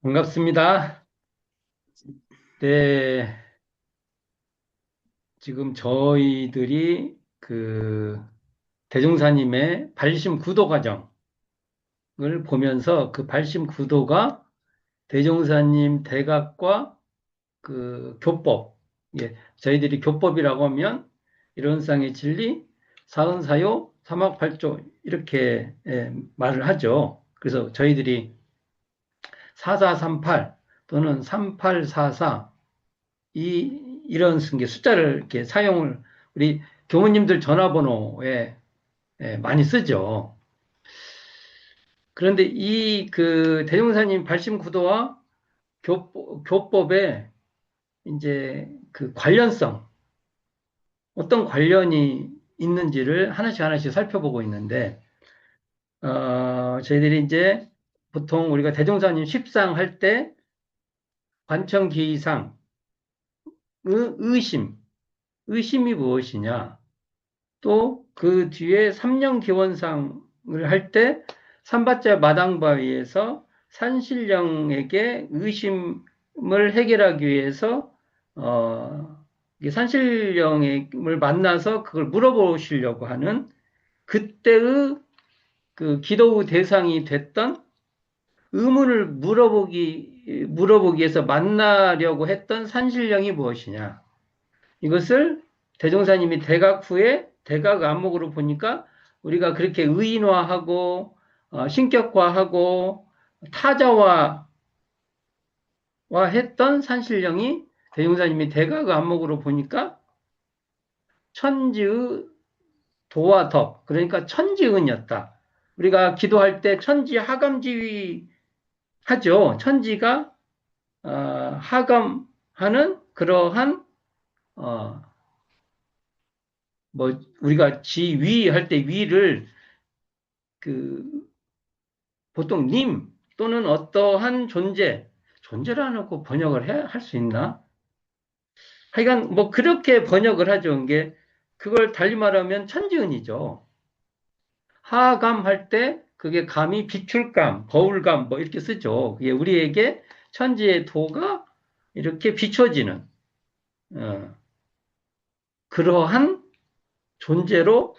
반갑습니다. 네, 지금 저희들이 대종사님의 발심 구도 과정을 보면서 그 발심 구도가 대종사님 대각과 그 교법, 예, 저희들이 교법이라고 하면 이론상의 진리, 사은사요, 삼학팔조 이렇게 말을 하죠. 그래서 저희들이 4438 또는 3844 이런 숫자를 이렇게 사용을 우리 교무님들 전화번호에 많이 쓰죠. 그런데 이 대종사님 발심 구도와 교법의 이제 그 관련성, 어떤 관련이 있는지를 하나씩 하나씩 살펴보고 있는데, 저희들이 이제 보통 우리가 대종사님 십상 할 때 관청기이상, 의심, 의심이 무엇이냐? 또 그 뒤에 삼령기원상을 할 때 삼바자 마당바위에서 산신령에게 의심을 해결하기 위해서 산신령을 만나서 그걸 물어보시려고 하는 그때의 그 기도의 대상이 됐던 의문을 물어보기 위해서 만나려고 했던 산신령이 무엇이냐? 이것을 대종사님이 대각 후에 대각 안목으로 보니까 우리가 그렇게 의인화하고 신격화하고 타자화와 했던 산신령이 대종사님이 대각 안목으로 보니까 천지의 도와 덕, 그러니까 천지은이었다. 우리가 기도할 때 천지 하감지위 하죠. 천지가 하감하는 그러한 어, 뭐 우리가 지위 할 때 위를 그 보통 님 또는 어떠한 존재를 고 번역을 할 수 있나? 하여간 뭐 그렇게 번역을 하죠. 게 그걸 달리 말하면 천지은이죠. 하감 할 때 그게 감이 비출감, 거울감 뭐 이렇게 쓰죠. 그게 우리에게 천지의 도가 이렇게 비춰지는 어, 그러한 존재로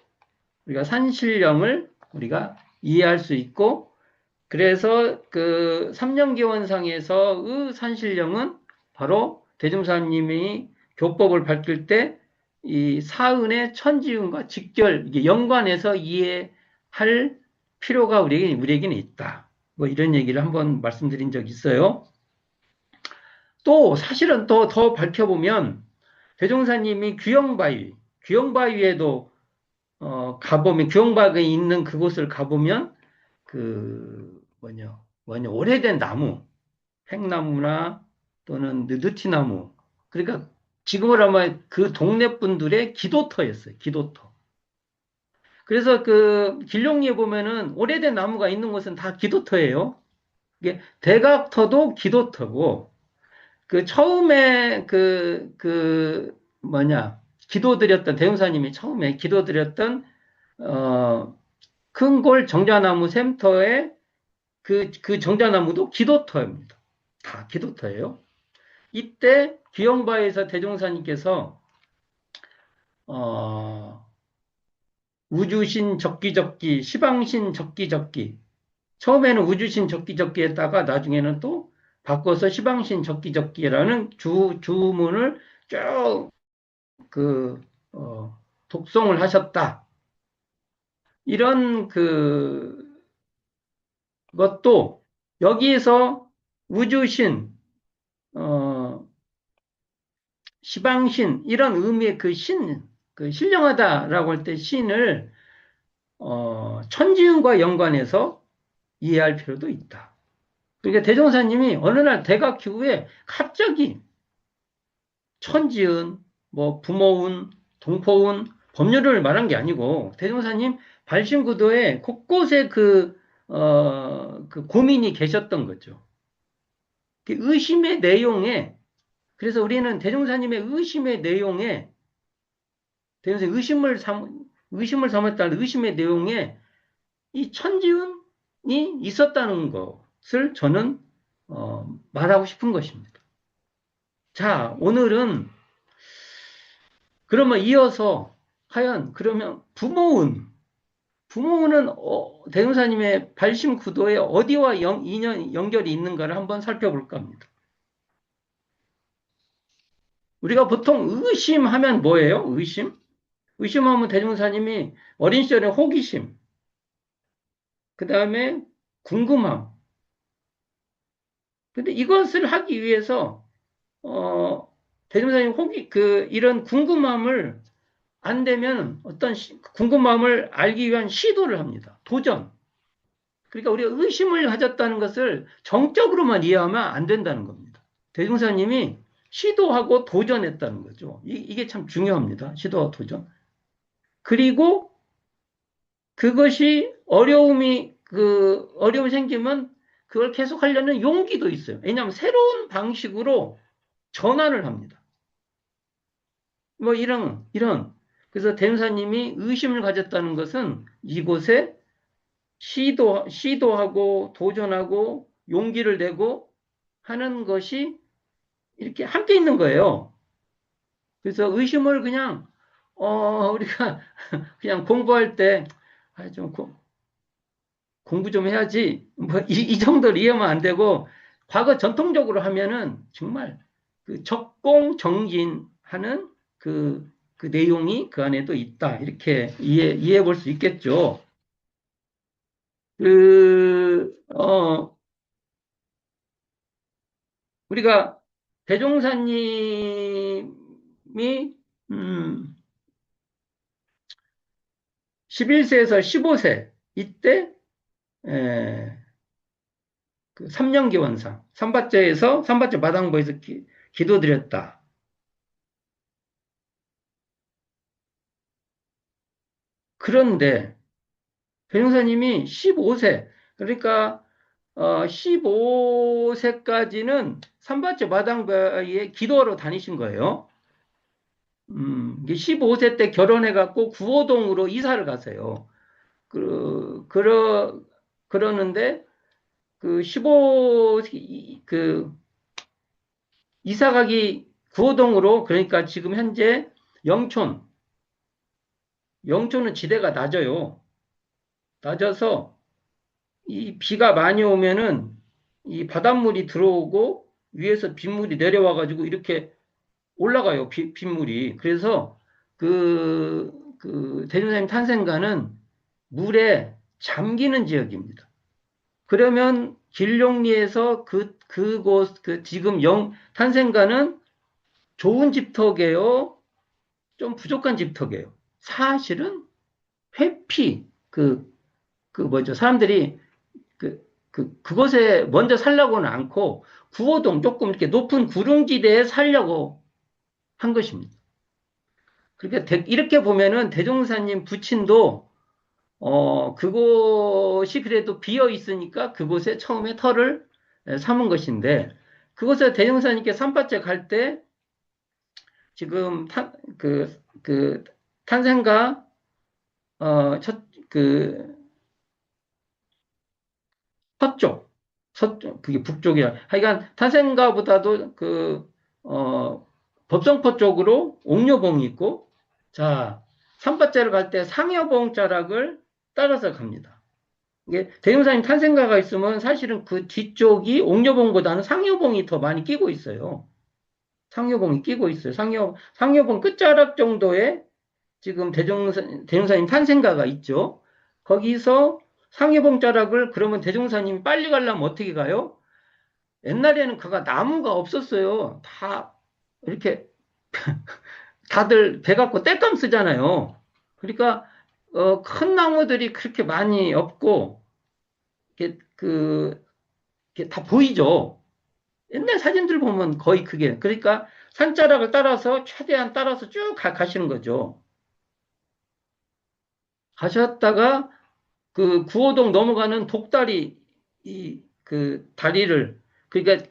우리가 산신령을 우리가 이해할 수 있고 그래서 그 삼령기원상에서의 산신령은 바로 대종사님이 교법을 밝힐 때 이 사은의 천지운과 직결 이게 연관해서 이해할 필요가 우리에게는 있다. 뭐 이런 얘기를 한번 말씀드린 적이 있어요. 또 사실은 또 더 밝혀보면 대종사님이 귀영바위에도 가보면 귀영바위에 있는 그곳을 가보면 오래된 나무, 팽나무나 또는 느티나무. 그러니까 지금으로 하면 그 동네 분들의 기도터였어요. 기도터. 그래서 그 길룡리에 보면은 오래된 나무가 있는 곳은 다 기도터예요. 이게 대각터도 기도터고, 그 처음에 기도드렸던, 대웅사님이 처음에 기도드렸던, 큰골 정자나무 샘터에 그 정자나무도 기도터입니다. 다 기도터예요. 이때 기영바에서 대종사님께서 어, 우주신 적기적기, 시방신 적기적기. 처음에는 우주신 적기적기에다가 나중에는 또 바꿔서 시방신 적기적기라는 주문을 쭉 독송을 하셨다. 이런 것도 여기에서 우주신, 어, 시방신 이런 의미의 신령하다라고 할 때 신을 천지윤과 연관해서 이해할 필요도 있다. 그러니까 대종사님이 어느 날 대각 이후에 갑자기 천지은, 뭐 부모운, 동포운, 법률을 말한 게 아니고 대종사님 발신구도에 곳곳에 그 고민이 계셨던 거죠. 그 의심의 내용에 그래서 우리는 대종사님의 의심의 내용에 대종사님 의심을 삼았다는 의심의 내용에 이 천지운이 있었다는 것을 저는 말하고 싶은 것입니다. 자, 오늘은 그러면 이어서 과연 그러면 부모는 대운사님의 발심 구도에 어디와 연결이 있는가를 한번 살펴볼까 합니다. 우리가 보통 의심하면 뭐예요? 의심하면 대종사님이 어린 시절에 호기심, 그 다음에 궁금함. 근데 이것을 하기 위해서 어, 대종사님 이런 궁금함을 안 되면 궁금함을 알기 위한 시도를 합니다. 도전. 그러니까 우리가 의심을 가졌다는 것을 정적으로만 이해하면 안 된다는 겁니다. 대종사님이 시도하고 도전했다는 거죠. 이게 참 중요합니다. 시도와 도전. 그리고 그것이 어려움이 생기면 그걸 계속하려는 용기도 있어요. 왜냐하면 새로운 방식으로 전환을 합니다. 뭐 이런. 그래서 대운사님이 의심을 가졌다는 것은 이곳에 시도하고 도전하고 용기를 내고 하는 것이 이렇게 함께 있는 거예요. 그래서 의심을 그냥, 우리가 그냥 공부할 때, 좀 공부 좀 해야지. 뭐, 이 정도로 이해하면 안 되고, 과거 전통적으로 하면은 정말 그 적공정진하는 그 내용이 그 안에도 있다. 이렇게 이해해 볼 수 있겠죠. 우리가 대종사님이, 음, 11세에서 15세, 이때, 그 3년기원상, 삼바째 마당보에서 기도드렸다. 그런데, 배용사님이 15세, 그러니까, 15세까지는 삼바째 마당바에 기도하러 다니신 거예요. 이게 15세 때 결혼해갖고 구호동으로 이사를 가세요. 그러는데, 그 15, 이사 가기 구호동으로, 그러니까 지금 현재 영촌은 지대가 낮아요. 낮아서 이 비가 많이 오면은 이 바닷물이 들어오고 위에서 빗물이 내려와가지고 이렇게 올라가요. 빗물이. 그래서 대전사님 탄생가는 물에 잠기는 지역입니다. 그러면 길룡리에서 지금 탄생가는 좋은 집터게요? 좀 부족한 집터게요? 사실은 회피, 사람들이 그곳에 먼저 살려고는 않고 구호동 조금 이렇게 높은 구릉지대에 살려고 한 것입니다. 그러니까 이렇게 보면은 대종사님 부친도 그곳이 그래도 비어 있으니까 그곳에 처음에 터를 삼은 것인데 그곳에 대종사님께 산밭에 갈 때 지금 탄생가 그 서쪽, 그게 북쪽이야. 하여간 탄생가보다도 법성포 쪽으로 옥녀봉이 있고, 자, 산밭제를 갈 때 상여봉 자락을 따라서 갑니다. 이게 대흥사님 탄생가가 있으면 사실은 그 뒤쪽이 옥녀봉보다는 상여봉이 더 많이 끼고 있어요. 상여봉이 끼고 있어요. 상여봉 끝자락 정도에 지금 대종사님 탄생가가 있죠. 거기서 상해봉 자락을 그러면 대종사님 빨리 가려면 어떻게 가요? 옛날에는 그가 나무가 없었어요. 다 이렇게 다들 배 갖고 땔감 쓰잖아요. 그러니까 큰 나무들이 그렇게 많이 없고 이게 다 보이죠. 옛날 사진들 보면 거의 그게 그러니까 산자락을 따라서 최대한 따라서 쭉 가시는 거죠. 가셨다가 그 구호동 넘어가는 독다리 그 다리를 그러니까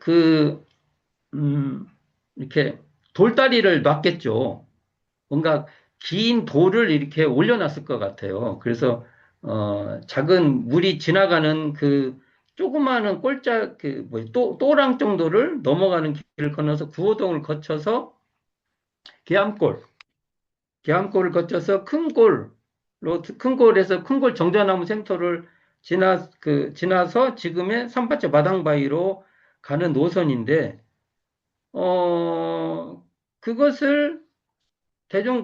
이렇게 돌다리를 놨겠죠. 뭔가 긴 돌을 이렇게 올려놨을 것 같아요. 그래서 작은 물이 지나가는 그 조그마한 꼴짝 또랑 정도를 넘어가는 길을 건너서 구호동을 거쳐서 계암골, 계암골을 거쳐서 큰 골에서 큰 골 정자나무 생터를 지나서 지금의 삼바째 마당바위로 가는 노선인데, 어, 그것을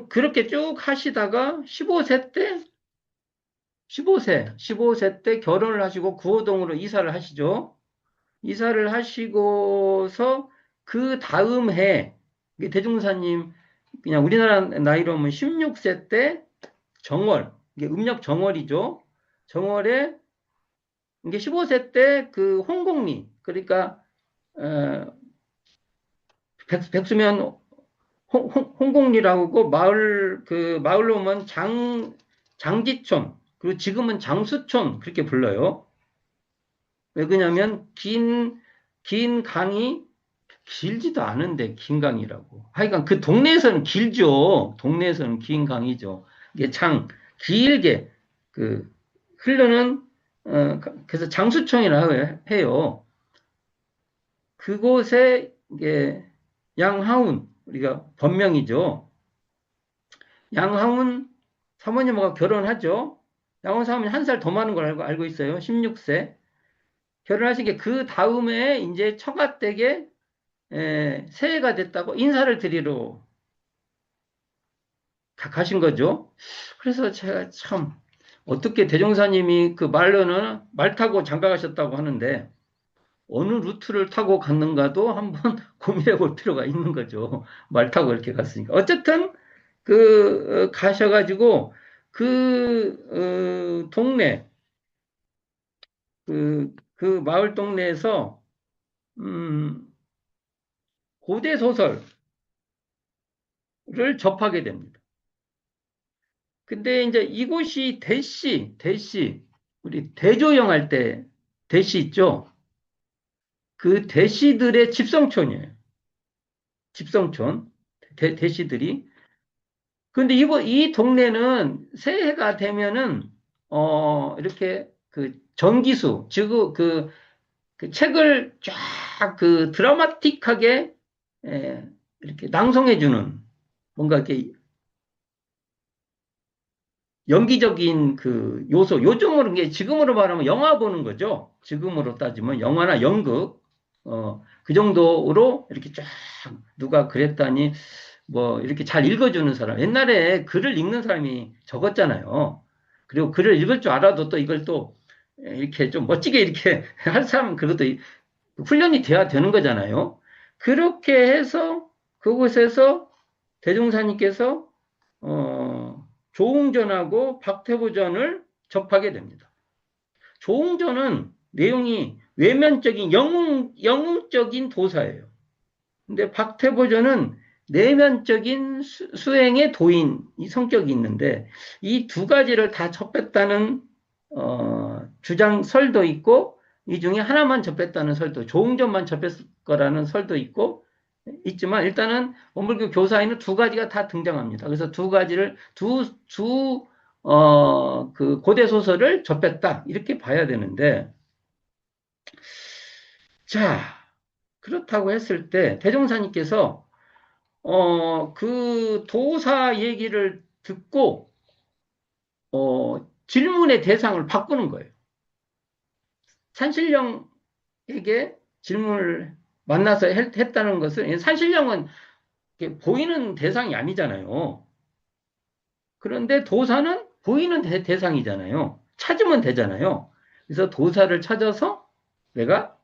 그렇게 쭉 하시다가 15세 때 결혼을 하시고 구호동으로 이사를 하시죠. 이사를 하시고서 그 다음 해, 이게 대종사님, 그냥 우리나라 나이로 하면 16세 때 정월, 이게 음력 정월이죠. 정월에, 이게 15세 때 그 홍공리, 그러니까, 어, 백수면 홍공리라고 하고, 마을로 오면 장지촌, 그리고 지금은 장수촌, 그렇게 불러요. 왜 그러냐면, 긴 강이 길지도 않은데 긴 강이라고. 하여간 그 동네에서는 길죠. 동네에서는 긴 강이죠. 이게 길게 그 흐르는 그래서 장수청이라고 해요. 그곳에 이게 양하운 우리가 본명이죠. 양하운 사모님하고 결혼하죠. 양하운 사모님 한 살 더 많은 걸 알고 있어요. 16세. 결혼하신 게 그 다음에 이제 처가댁에 새해가 됐다고 인사를 드리러 가신 거죠. 그래서 제가 참 어떻게 대종사님이 그 말로는 말 타고 장가 가셨다고 하는데 어느 루트를 타고 갔는가도 한번 고민해 볼 필요가 있는 거죠. 말 타고 이렇게 갔으니까. 어쨌든 가셔가지고 동네 그 마을 동네에서 음, 고대 소설을 접하게 됩니다. 근데 이제 이곳이 우리 대조영 할 때 대시 있죠? 그 대시들의 집성촌이에요. 집성촌. 대시들이. 근데 이 동네는 새해가 되면은, 이렇게 그 전기수, 즉, 그 책을 쫙 드라마틱하게, 이렇게 낭송해주는 뭔가 이렇게 연기적인 그 요소, 요즘으로, 이게 지금으로 말하면 영화 보는 거죠. 지금으로 따지면 영화나 연극, 그 정도로 이렇게 쫙 누가 그랬다니, 뭐, 이렇게 잘 읽어주는 사람. 옛날에 글을 읽는 사람이 적었잖아요. 그리고 글을 읽을 줄 알아도 또 이걸 또 이렇게 좀 멋지게 이렇게 할 사람은 그것도 훈련이 돼야 되는 거잖아요. 그렇게 해서 그곳에서 대종사님께서 조웅전하고 박태부전을 접하게 됩니다. 조웅전은 내용이 외면적인 영웅적인 도사예요. 근데 박태부전은 내면적인 수행의 도인 이 성격이 있는데 이 두 가지를 다 접했다는 주장 설도 있고 이 중에 하나만 접했다는 설도 조웅전만 접했을 거라는 설도 있지만 일단은 원불교 교사에는 두 가지가 다 등장합니다. 그래서 두 가지를 그 고대 소설을 접했다 이렇게 봐야 되는데 자 그렇다고 했을 때 대종사님께서 그 도사 얘기를 듣고 질문의 대상을 바꾸는 거예요. 산신령에게 질문을 만나서 했다는 것은 산신령은 보이는 대상이 아니잖아요. 그런데 도사는 보이는 대상이잖아요. 찾으면 되잖아요. 그래서 도사를 찾아서 내가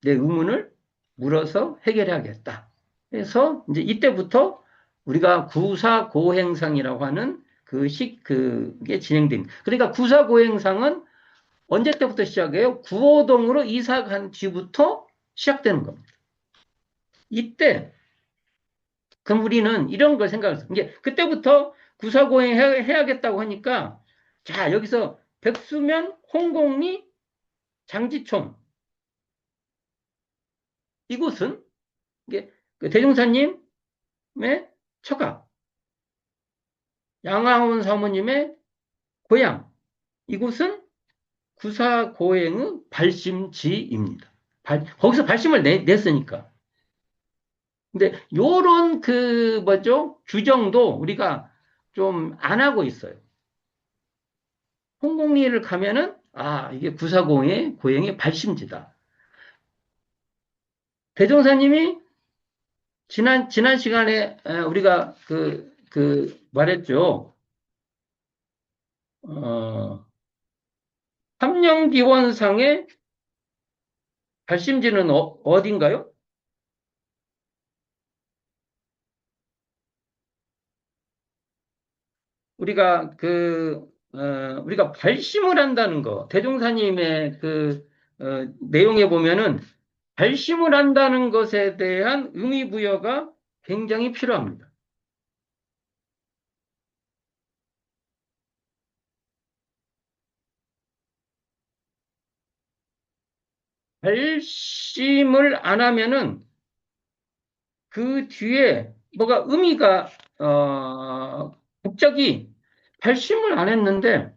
내 의문을 물어서 해결해야겠다. 그래서 이제 이때부터 우리가 구사고행상이라고 하는 그게 진행됩니다. 그러니까 구사고행상은 언제 때부터 시작해요? 구호동으로 이사 간 뒤부터 시작되는 겁니다. 이때 그럼 우리는 이런 걸 생각했어요. 이게 그때부터 구사고행 해야겠다고 하니까 자 여기서 백수면 홍공리 장지촌 이곳은 이게 그 대종사님의 처가 양화원 사모님의 고향 이곳은 구사고행의 발심지입니다. 거기서 발심을 냈으니까. 근데 요런 그 뭐죠? 규정도 우리가 좀 안 하고 있어요. 홍콩리를 가면은 이게 고행의 발심지다. 대종사님이 지난 시간에 우리가 말했죠. 어, 삼령기원상의 발심지는 어딘가요? 우리가 우리가 발심을 한다는 거, 대종사님의 내용에 보면은 발심을 한다는 것에 대한 의미 부여가 굉장히 필요합니다. 발심을 안 하면은 그 뒤에 뭐가 의미가 갑자기 발심을 안 했는데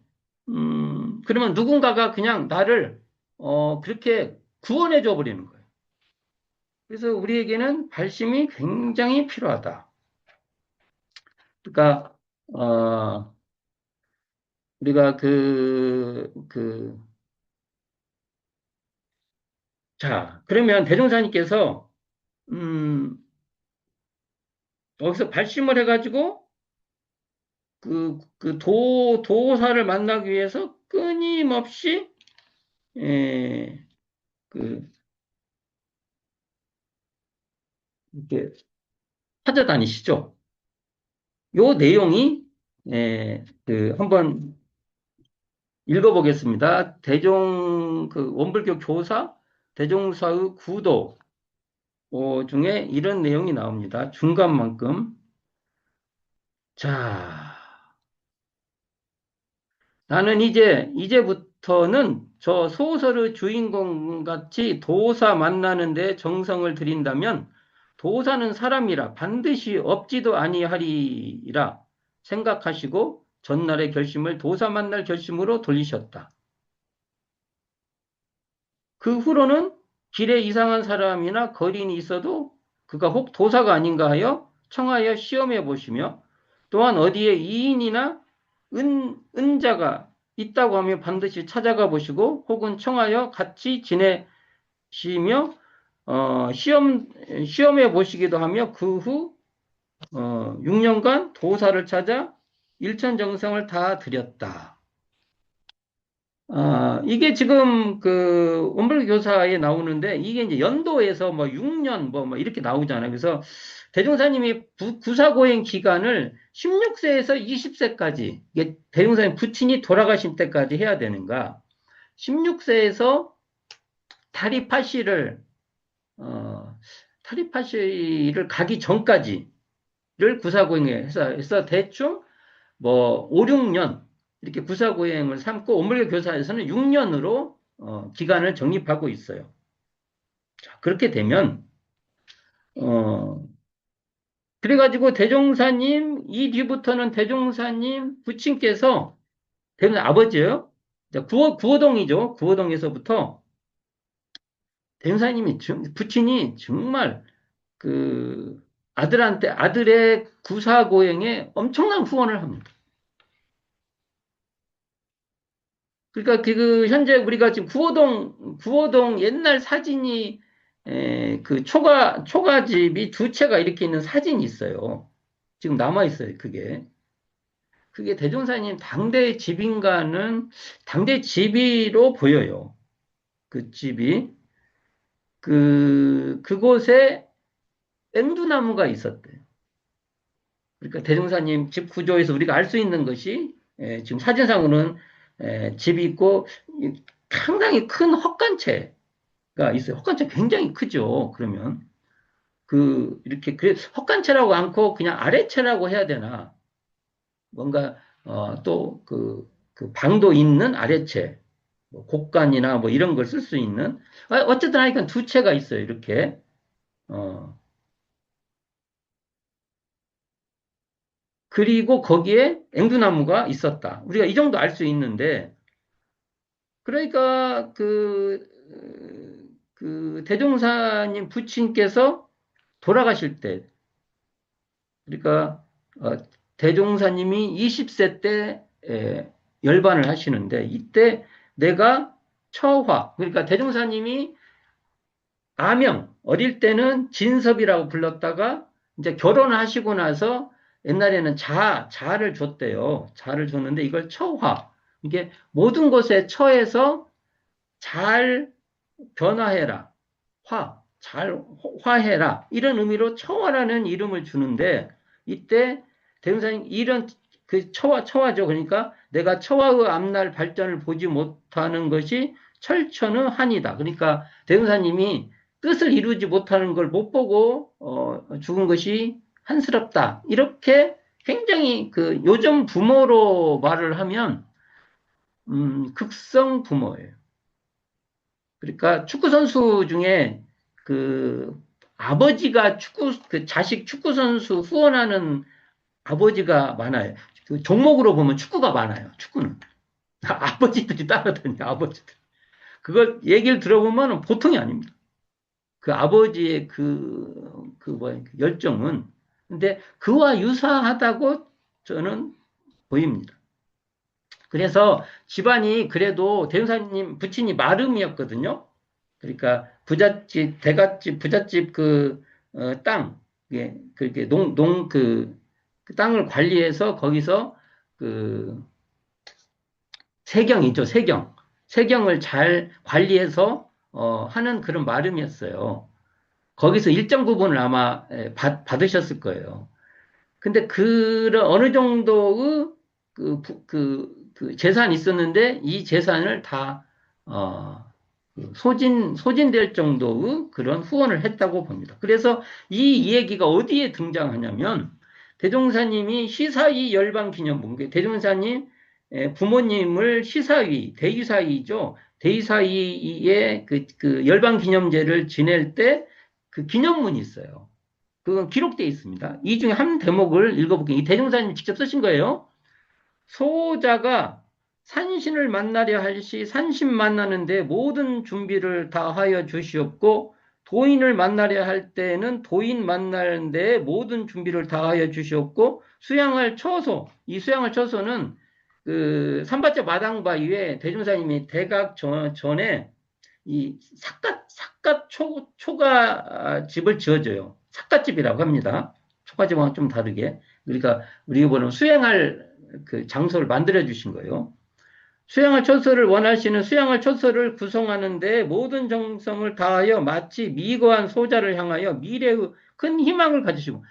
그러면 누군가가 그냥 나를 그렇게 구원해 줘 버리는 거예요. 그래서 우리에게는 발심이 굉장히 필요하다. 그러니까 어, 우리가 자, 그러면 대종사님께서 음, 여기서 발심을 해가지고 도사를 만나기 위해서 끊임없이 에, 그 이렇게 찾아다니시죠. 요 내용이 한번 읽어보겠습니다. 원불교 교사 대종사의 구도 중에 이런 내용이 나옵니다. 중간만큼. 자, 나는 이제부터는 저 소설의 주인공 같이 도사 만나는데 정성을 들인다면 도사는 사람이라 반드시 없지도 아니하리라 생각하시고 전날의 결심을 도사 만날 결심으로 돌리셨다. 그 후로는 길에 이상한 사람이나 거린이 있어도 그가 혹 도사가 아닌가 하여 청하여 시험해 보시며 또한 어디에 이인이나 은자가 있다고 하면 반드시 찾아가 보시고 혹은 청하여 같이 지내시며 시험해 보시기도 하며 그 후 6년간 도사를 찾아 일천정성을 다 드렸다. 이게 지금 원불교 교사에 나오는데 이게 이제 연도에서 뭐 6년 뭐 이렇게 나오잖아요. 그래서 대종사님이 구사고행 기간을 16세에서 20세까지 이게 대종사님 부친이 돌아가신 때까지 해야 되는가? 16세에서 타리파시를 어, 타리파시를 가기 전까지를 구사고행에 해서 대충 뭐 5, 6년 이렇게 구사고행을 삼고 원불교 교사에서는 6년으로 기간을 정립하고 있어요. 자, 그렇게 되면 어, 그래가지고 대종사님 이 뒤부터는 대종사님 부친께서 되는 아버지예요. 구호동이죠. 구호동에서부터 대종사님이 부친이 정말 그 아들의 구사고행에 엄청난 후원을 합니다. 그러니까 현재 우리가 지금 구호동 옛날 사진이 초가집이 두 채가 이렇게 있는 사진이 있어요. 지금 남아 있어요. 그게 대종사님 당대 집인가는 당대 집이로 보여요. 그 집이 그곳에 앵두나무가 있었대요. 그러니까 대종사님 집 구조에서 우리가 알 수 있는 것이 지금 사진상으로는 집이 있고 상당히 큰 헛간채가 있어요. 헛간채 굉장히 크죠. 그러면 이렇게 헛간채라고 않고 그냥 아래채라고 해야 되나? 뭔가 또 방도 있는 아래채, 뭐 곡간이나 뭐 이런 걸 쓸 수 있는 어쨌든 하니까 두 채가 있어요. 이렇게 어, 그리고 거기에 앵두나무가 있었다. 우리가 이 정도 알 수 있는데 그러니까 그 대종사님 부친께서 돌아가실 때, 그러니까 대종사님이 20세 때 열반을 하시는데 이때 내가 처화, 그러니까 대종사님이 아명, 어릴 때는 진섭이라고 불렀다가 이제 결혼하시고 나서 옛날에는 자를 줬대요. 자를 줬는데 이걸 처화. 이게 모든 것에 처해서 잘 변화해라. 잘 화해라. 이런 의미로 처화라는 이름을 주는데 이때 대명사님 이런 그 처화죠. 그러니까 내가 처화의 앞날 발전을 보지 못하는 것이 철천의 한이다. 그러니까 대명사님이 뜻을 이루지 못하는 걸 못 보고 죽은 것이 한스럽다. 이렇게 굉장히 그 요즘 부모로 말을 하면 극성 부모예요. 그러니까 축구 선수 중에 그 아버지가 그 자식 축구 선수 후원하는 아버지가 많아요. 그 종목으로 보면 축구가 많아요. 축구는 아버지들이 따라다녀 아버지들. 그걸 얘기를 들어보면 보통이 아닙니다. 그 아버지의 그 열정은 근데 그와 유사하다고 저는 보입니다. 그래서 집안이 그래도 대흥사님 부친이 마름이었거든요. 그러니까 부잣집, 대갓집, 부잣집 땅, 예, 그게 그 땅을 관리해서 거기서 그 세경이죠, 세경. 세경을 잘 관리해서 하는 그런 마름이었어요. 거기서 일정 부분을 아마 받으셨을 거예요. 근데 그런 어느 정도의 그 재산이 있었는데 이 재산을 다 어, 소진될 정도의 그런 후원을 했다고 봅니다. 그래서 이 얘기가 어디에 등장하냐면 대종사님이 시사위 열방기념본, 대종사님 부모님을 시사위, 대유사위죠. 대유사위의 그 열방기념제를 지낼 때 그 기념문이 있어요. 그건 기록되어 있습니다. 이 중에 한 대목을 읽어볼게요. 이 대종사님이 직접 쓰신 거예요. 소자가 산신을 만나려 할 시 산신 만나는데 모든 준비를 다 하여 주시옵고 도인을 만나려 할 때는 도인 만나는데 모든 준비를 다 하여 주시옵고 수양할 처소, 이 수양할 처소는 그 삼바자 마당바 위에 대종사님이 대각 전에 이 삿갓 초가 집을 지어줘요. 삿갓집이라고 합니다. 초가집하고 좀 다르게. 그러니까 우리가 보면 수양할 그 장소를 만들어 주신 거예요. 수양할 처소를 원하시는 수양할 처소를 구성하는데 모든 정성을 다하여 마치 미거한 소자를 향하여 미래의 큰 희망을 가지시고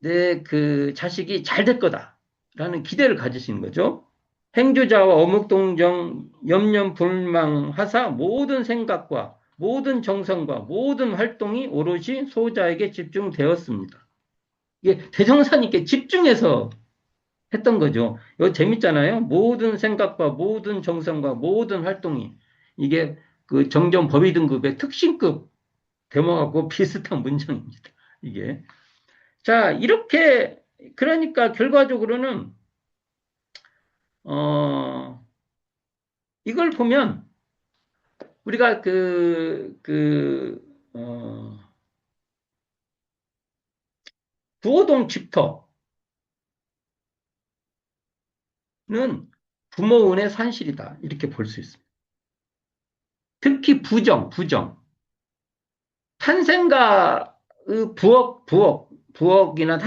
내 그 자식이 잘 될 거다라는 기대를 가지시는 거죠. 행주자와 어묵동정 염려불망하사 모든 생각과 모든 정성과 모든 활동이 오롯이 소자에게 집중되었습니다. 이게 대종사님께 집중해서 했던 거죠. 이거 재밌잖아요. 모든 생각과 모든 정성과 모든 활동이 이게 그 정전 범위 등급의 특신급 대목하고 비슷한 문장입니다. 이게 자 이렇게 그러니까 결과적으로는 이걸 보면 우리가 구호동 집터는 부모운의 산실이다. 이렇게 볼 수 있습니다. 특히 부정. 탄생가의 부엌이나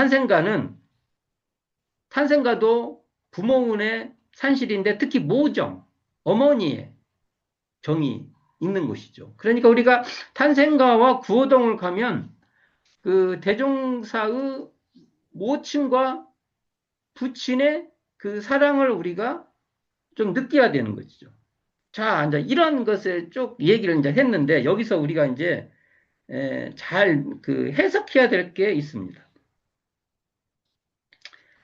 탄생가도 부모운의 산실인데 특히 모정, 어머니의 정이 있는 곳이죠. 그러니까 우리가 탄생가와 구호동을 가면 그 대종사의 모친과 부친의 그 사랑을 우리가 좀 느껴야 되는 것이죠. 자, 이제 이런 것을 쭉 얘기를 이제 했는데 여기서 우리가 이제 잘 그 해석해야 될 게 있습니다.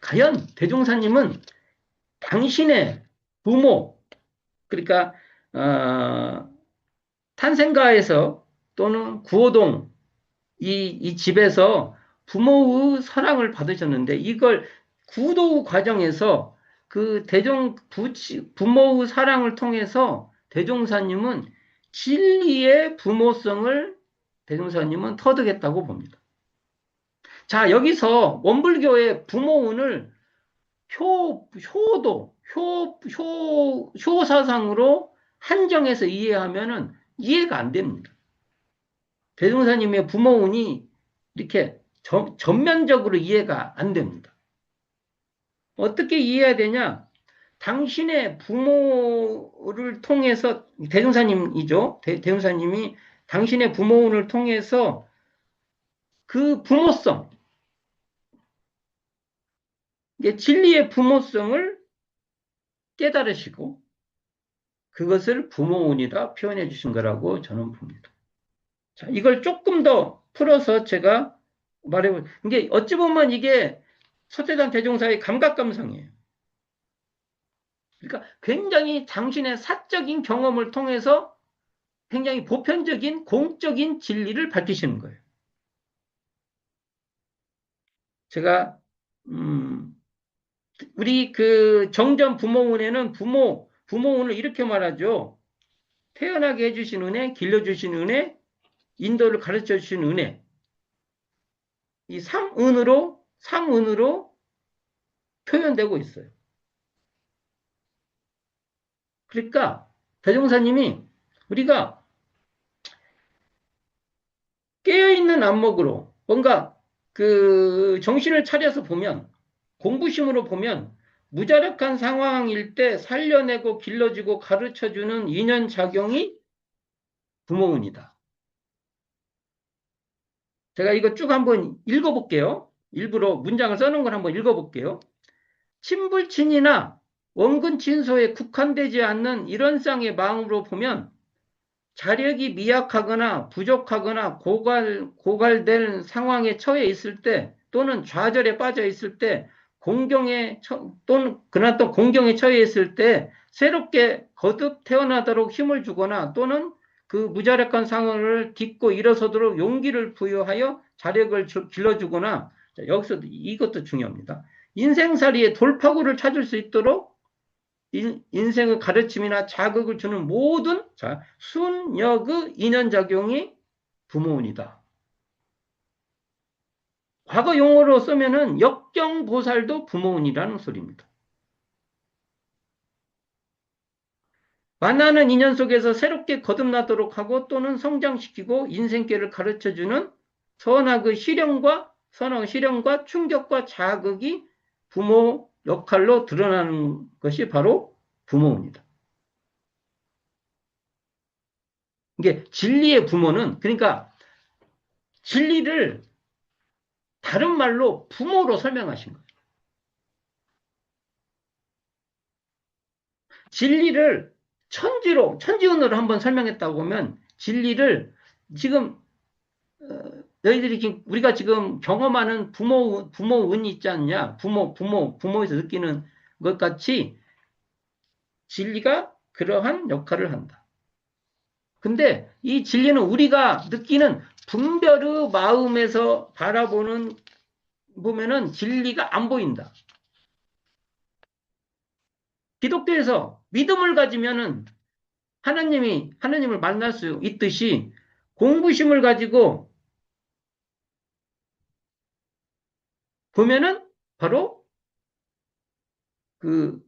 과연 대종사님은 당신의 부모, 그러니까 탄생가에서 또는 구호동 이 집에서 부모의 사랑을 받으셨는데 이걸 구도 과정에서 그 부모의 사랑을 통해서 대종사님은 진리의 부모성을 대종사님은 터득했다고 봅니다. 자, 여기서 원불교의 부모운을 효사상으로 한정해서 이해하면은 이해가 안 됩니다. 대종사님의 부모운이 이렇게 전면적으로 이해가 안 됩니다. 어떻게 이해해야 되냐? 당신의 부모를 통해서, 대종사님이죠. 대종사님이 당신의 부모운을 통해서 그 부모성, 진리의 부모성을 깨달으시고 그것을 부모운이라 표현해 주신 거라고 저는 봅니다. 자, 이걸 조금 더 풀어서 제가 말해보면, 이게 어찌 보면 이게 서태단 대종사의 감각감성이에요. 그러니까 굉장히 당신의 사적인 경험을 통해서 굉장히 보편적인 공적인 진리를 밝히시는 거예요. 제가 우리 그 정전 부모운에는 부모운을 이렇게 말하죠. 태어나게 해주신 은혜, 길러주신 은혜, 인도를 가르쳐 주신 은혜. 이 삼은으로 표현되고 있어요. 그러니까 대종사님이 우리가 깨어있는 안목으로 뭔가 그 정신을 차려서 보면, 공부심으로 보면 무자력한 상황일 때 살려내고 길러주고 가르쳐주는 인연작용이 부모운이다. 제가 이거 쭉 한번 읽어볼게요. 일부러 문장을 써놓은 걸 한번 읽어볼게요. 친불친이나 원근친소에 국한되지 않는 이런 쌍의 마음으로 보면 자력이 미약하거나 부족하거나 고갈될 상황에 처해 있을 때, 또는 좌절에 빠져 있을 때, 그러나 또 공경에 처해 있을 때 새롭게 거듭 태어나도록 힘을 주거나, 또는 그 무자력한 상황을 딛고 일어서도록 용기를 부여하여 자력을 길러주거나, 여기서 이것도 중요합니다. 인생살이의 돌파구를 찾을 수 있도록 인생의 가르침이나 자극을 주는 모든 순역의 인연작용이 부모운이다. 과거 용어로 쓰면은 역경보살도 부모운이라는 소리입니다. 만나는 인연 속에서 새롭게 거듭나도록 하고 또는 성장시키고 인생길을 가르쳐주는 선악의 시련과 충격과 자극이 부모 역할로 드러나는 것이 바로 부모입니다. 이게 진리의 부모는, 그러니까 진리를 다른 말로 부모로 설명하신 거예요. 진리를 천지운으로 한번 설명했다고 하면, 진리를 지금 너희들이 우리가 지금 경험하는 부모운이 있지 않냐? 부모에서 느끼는 것 같이 진리가 그러한 역할을 한다. 근데 이 진리는 우리가 느끼는 분별의 마음에서 보면은 진리가 안 보인다. 기독교에서 믿음을 가지면은 하나님을 만날 수 있듯이 공부심을 가지고 보면은 바로 그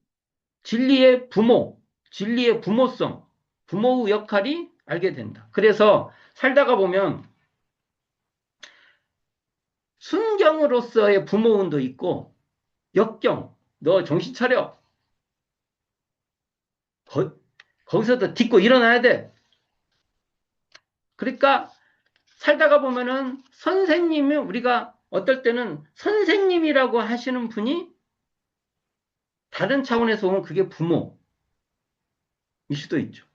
진리의 부모성, 부모의 역할이 알게 된다. 그래서 살다가 보면 순경으로서의 부모운도 있고, 역경, 너 정신 차려. 거기서도 딛고 일어나야 돼. 그러니까 살다가 보면은 선생님이, 우리가 어떨 때는 선생님이라고 하시는 분이 다른 차원에서 보면 그게 부모일 수도 있죠.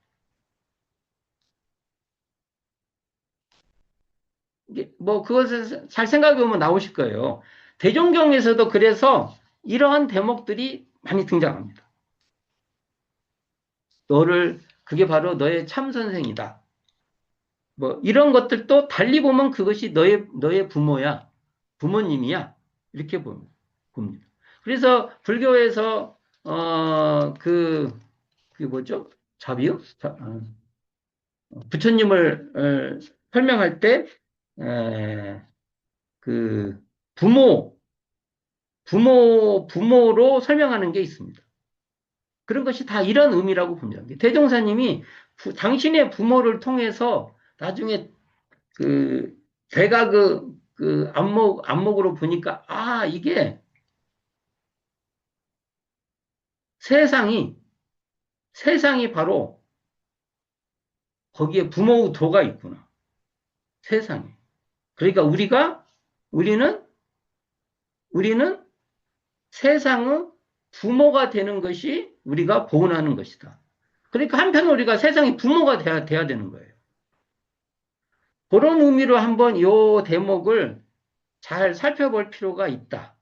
뭐 그것을 잘 생각해 보면 나오실 거예요. 대종경에서도 그래서 이러한 대목들이 많이 등장합니다. 그게 바로 너의 참 선생이다. 뭐 이런 것들도 달리 보면 그것이 너의 부모야, 부모님이야, 이렇게 봅니다. 그래서 불교에서 그게 뭐죠? 자비요? 부처님을 설명할 때, 에, 그, 부모, 부모로 설명하는 게 있습니다. 그런 것이 다 이런 의미라고 봅니다. 대종사님이 당신의 부모를 통해서 나중에 제가 안목으로 보니까, 이게 세상이, 세상이 바로 거기에 부모의 도가 있구나. 세상에. 그러니까 우리는, 우리는 세상의 부모가 되는 것이 우리가 보은하는 것이다. 그러니까 한편 우리가 세상의 부모가 돼야 되는 거예요. 그런 의미로 한번 이 대목을 잘 살펴볼 필요가 있다라고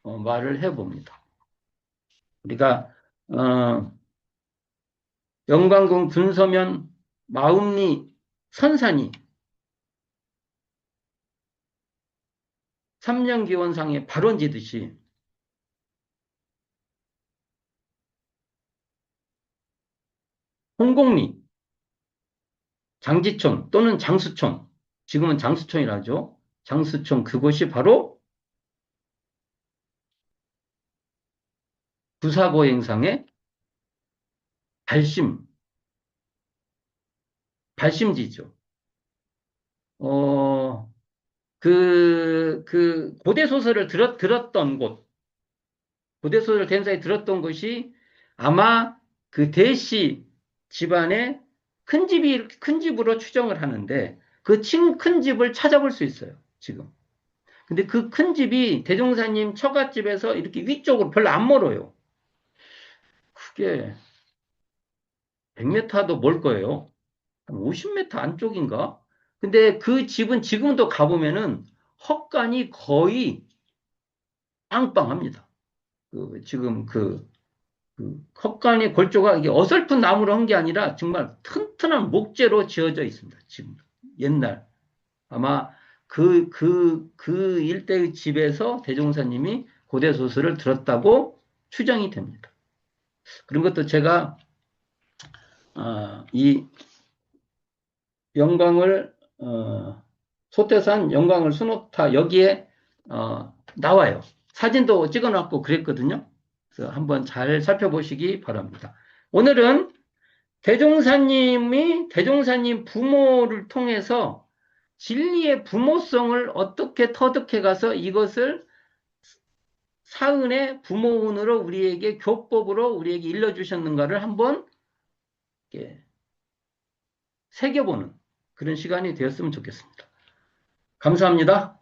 말을 해봅니다. 우리가 영광궁 분서면 마음리 선산이 삼령기원상의 발원지듯이 홍곡리, 장지촌 또는 장수촌, 지금은 장수촌이라죠. 장수촌 그곳이 바로 부사고행상의 발심, 발심지죠. 어, 고대 소설을 들었던 곳, 고대 소설 대사에 들었던 것이 아마 그 대시 집안의 큰 집으로 추정을 하는데 큰 집을 찾아볼 수 있어요, 지금. 근데 그 큰 집이 대종사님 처갓집에서 이렇게 위쪽으로 별로 안 멀어요. 그게 100m도 멀 거예요. 한 50m 안쪽인가? 근데 그 집은 지금도 가보면은 헛간이 거의 빵빵합니다. 지금 헛간이 골조가 이게 어설픈 나무로 한 게 아니라 정말 튼튼한 목재로 지어져 있습니다. 지금 옛날 아마 그 일대의 집에서 대종사님이 고대 소설을 들었다고 추정이 됩니다. 그런 것도 제가 이 영광을 소태산 영광을 수놓다 여기에 나와요. 사진도 찍어놨고 그랬거든요. 그래서 한번 잘 살펴보시기 바랍니다. 오늘은 대종사님 부모를 통해서 진리의 부모성을 어떻게 터득해 가서 이것을 사은의 부모운으로 우리에게 교법으로 우리에게 일러주셨는가를 한번 새겨보는 그런 시간이 되었으면 좋겠습니다. 감사합니다.